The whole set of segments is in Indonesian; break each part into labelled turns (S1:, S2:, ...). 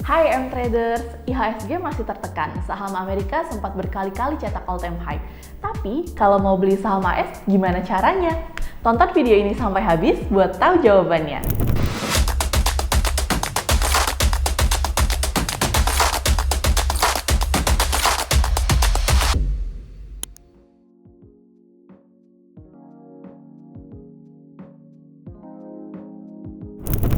S1: Hai M-Traders, IHSG masih tertekan. Saham Amerika sempat berkali-kali cetak all-time high. Tapi, kalau mau beli saham AS, gimana caranya? Tonton video ini sampai habis buat tahu jawabannya.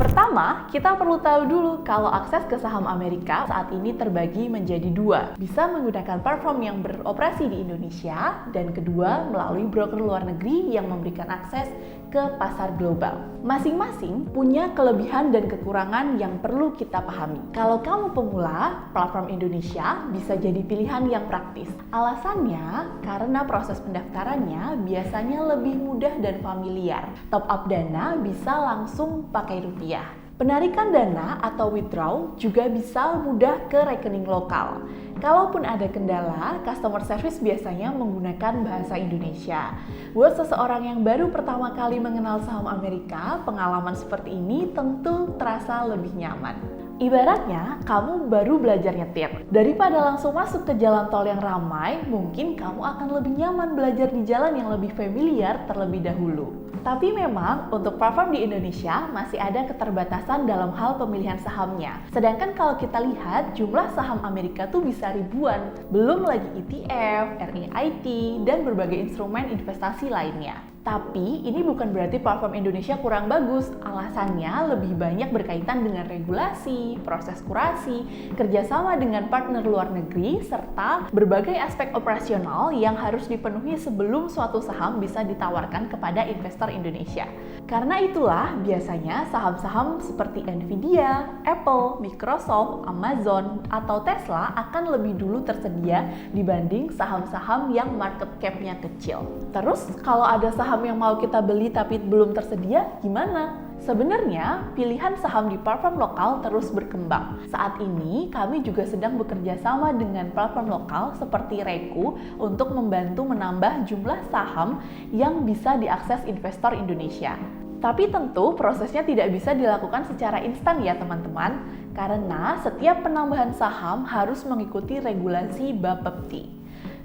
S1: Pertama, kita perlu tahu dulu kalau akses ke saham Amerika saat ini terbagi menjadi dua. Bisa menggunakan platform yang beroperasi di Indonesia, dan kedua melalui broker luar negeri yang memberikan akses ke pasar global. Masing-masing punya kelebihan dan kekurangan yang perlu kita pahami. Kalau kamu pemula, platform Indonesia bisa jadi pilihan yang praktis. Alasannya, karena proses pendaftarannya biasanya lebih mudah dan familiar. Top up dana bisa langsung pakai rupiah. Penarikan dana atau withdraw juga bisa mudah ke rekening lokal. Kalaupun ada kendala, customer service biasanya menggunakan bahasa Indonesia. Buat seseorang yang baru pertama kali mengenal saham Amerika, pengalaman seperti ini tentu terasa lebih nyaman. Ibaratnya, kamu baru belajar nyetir. Daripada langsung masuk ke jalan tol yang ramai, mungkin kamu akan lebih nyaman belajar di jalan yang lebih familiar terlebih dahulu. Tapi memang untuk platform di Indonesia masih ada keterbatasan dalam hal pemilihan sahamnya. Sedangkan kalau kita lihat jumlah saham Amerika tuh bisa ribuan. Belum lagi ETF, REIT, dan berbagai instrumen investasi lainnya. Tapi ini bukan berarti platform Indonesia kurang bagus. Alasannya lebih banyak berkaitan dengan regulasi, proses kurasi, kerjasama dengan partner luar negeri, serta berbagai aspek operasional yang harus dipenuhi sebelum suatu saham bisa ditawarkan kepada investor Indonesia. Karena itulah biasanya saham-saham seperti Nvidia, Apple, Microsoft, Amazon, atau Tesla akan lebih dulu tersedia dibanding saham-saham yang market cap-nya kecil. Terus kalau ada saham yang mau kita beli tapi belum tersedia, gimana? Sebenarnya, pilihan saham di platform lokal terus berkembang. Saat ini, kami juga sedang bekerja sama dengan platform lokal seperti Reku untuk membantu menambah jumlah saham yang bisa diakses investor Indonesia. Tapi tentu prosesnya tidak bisa dilakukan secara instan ya teman-teman, karena setiap penambahan saham harus mengikuti regulasi Bapepti.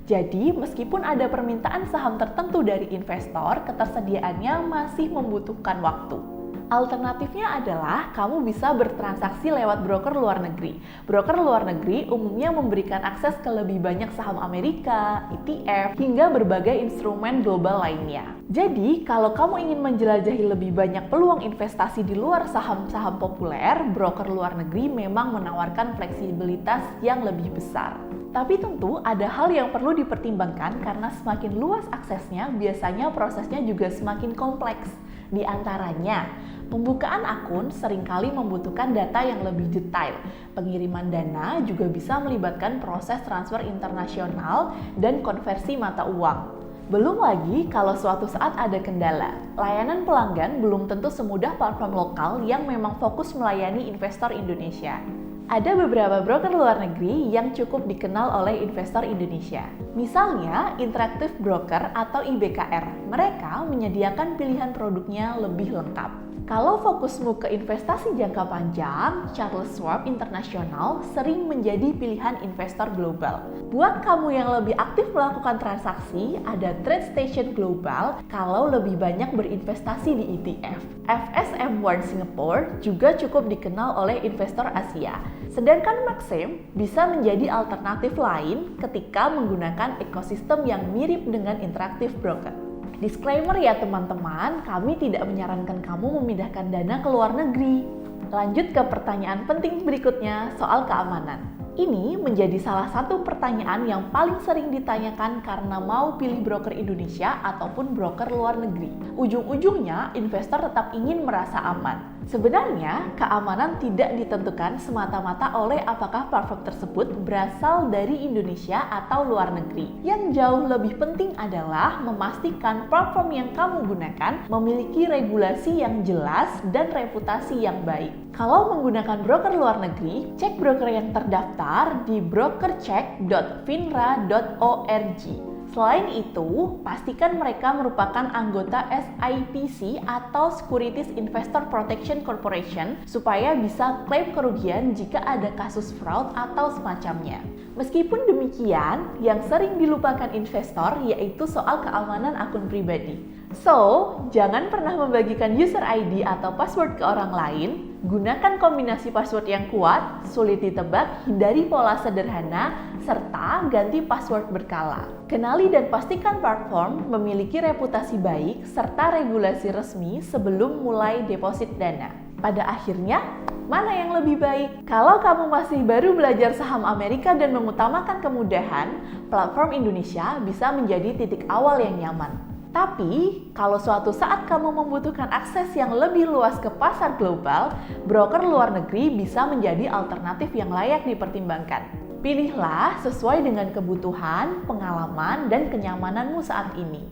S1: Jadi, meskipun ada permintaan saham tertentu dari investor, ketersediaannya masih membutuhkan waktu. Alternatifnya adalah kamu bisa bertransaksi lewat broker luar negeri. Broker luar negeri umumnya memberikan akses ke lebih banyak saham Amerika, ETF, hingga berbagai instrumen global lainnya. Jadi, kalau kamu ingin menjelajahi lebih banyak peluang investasi di luar saham-saham populer, broker luar negeri memang menawarkan fleksibilitas yang lebih besar. Tapi tentu ada hal yang perlu dipertimbangkan karena semakin luas aksesnya, biasanya prosesnya juga semakin kompleks. Di antaranya, pembukaan akun seringkali membutuhkan data yang lebih detail. Pengiriman dana juga bisa melibatkan proses transfer internasional dan konversi mata uang. Belum lagi kalau suatu saat ada kendala. Layanan pelanggan belum tentu semudah platform lokal yang memang fokus melayani investor Indonesia. Ada beberapa broker luar negeri yang cukup dikenal oleh investor Indonesia. Misalnya, Interactive Broker atau IBKR. Mereka menyediakan pilihan produknya lebih lengkap. Kalau fokusmu ke investasi jangka panjang, Charles Schwab International sering menjadi pilihan investor global. Buat kamu yang lebih aktif melakukan transaksi, ada TradeStation Global kalau lebih banyak berinvestasi di ETF. FSM World Singapore juga cukup dikenal oleh investor Asia. Sedangkan Maxim bisa menjadi alternatif lain ketika menggunakan ekosistem yang mirip dengan Interactive Broker. Disclaimer ya teman-teman, kami tidak menyarankan kamu memindahkan dana ke luar negeri. Lanjut ke pertanyaan penting berikutnya soal keamanan. Ini menjadi salah satu pertanyaan yang paling sering ditanyakan karena mau pilih broker Indonesia ataupun broker luar negeri. Ujung-ujungnya, investor tetap ingin merasa aman. Sebenarnya, keamanan tidak ditentukan semata-mata oleh apakah platform tersebut berasal dari Indonesia atau luar negeri. Yang jauh lebih penting adalah memastikan platform yang kamu gunakan memiliki regulasi yang jelas dan reputasi yang baik. Kalau menggunakan broker luar negeri, cek broker yang terdaftar di brokercheck.finra.org. Selain itu, pastikan mereka merupakan anggota SIPC atau Securities Investor Protection Corporation supaya bisa klaim kerugian jika ada kasus fraud atau semacamnya. Meskipun demikian, yang sering dilupakan investor yaitu soal keamanan akun pribadi. So, jangan pernah membagikan user ID atau password ke orang lain. Gunakan kombinasi password yang kuat, sulit ditebak, hindari pola sederhana, serta ganti password berkala. Kenali dan pastikan platform memiliki reputasi baik serta regulasi resmi sebelum mulai deposit dana. Pada akhirnya, mana yang lebih baik? Kalau kamu masih baru belajar saham Amerika dan mengutamakan kemudahan, platform Indonesia bisa menjadi titik awal yang nyaman. Tapi, kalau suatu saat kamu membutuhkan akses yang lebih luas ke pasar global, broker luar negeri bisa menjadi alternatif yang layak dipertimbangkan. Pilihlah sesuai dengan kebutuhan, pengalaman, dan kenyamananmu saat ini.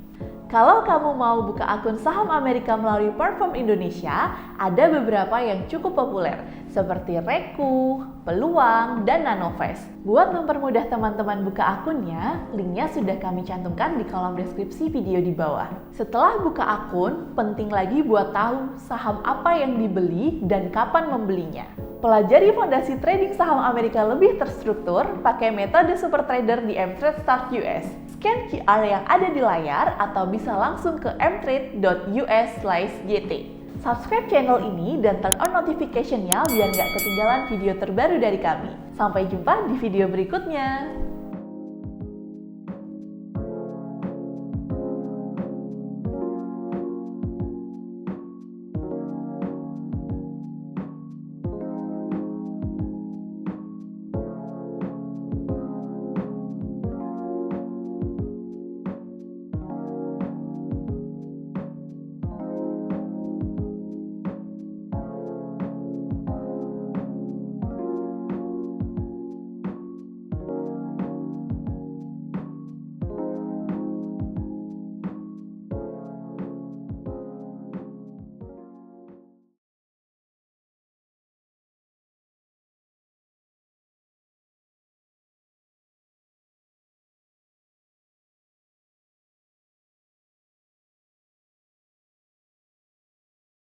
S1: Kalau kamu mau buka akun saham Amerika melalui Perform Indonesia, ada beberapa yang cukup populer, seperti Reku, Peluang, dan Nanovest. Buat mempermudah teman-teman buka akunnya, linknya sudah kami cantumkan di kolom deskripsi video di bawah. Setelah buka akun, penting lagi buat tahu saham apa yang dibeli dan kapan membelinya. Pelajari fondasi trading saham Amerika lebih terstruktur pakai metode super trader di mTrade Start US. Scan QR yang ada di layar atau bisa langsung ke mtrade.us/gt. Subscribe channel ini dan turn on notification-nya biar nggak ketinggalan video terbaru dari kami. Sampai jumpa di video berikutnya.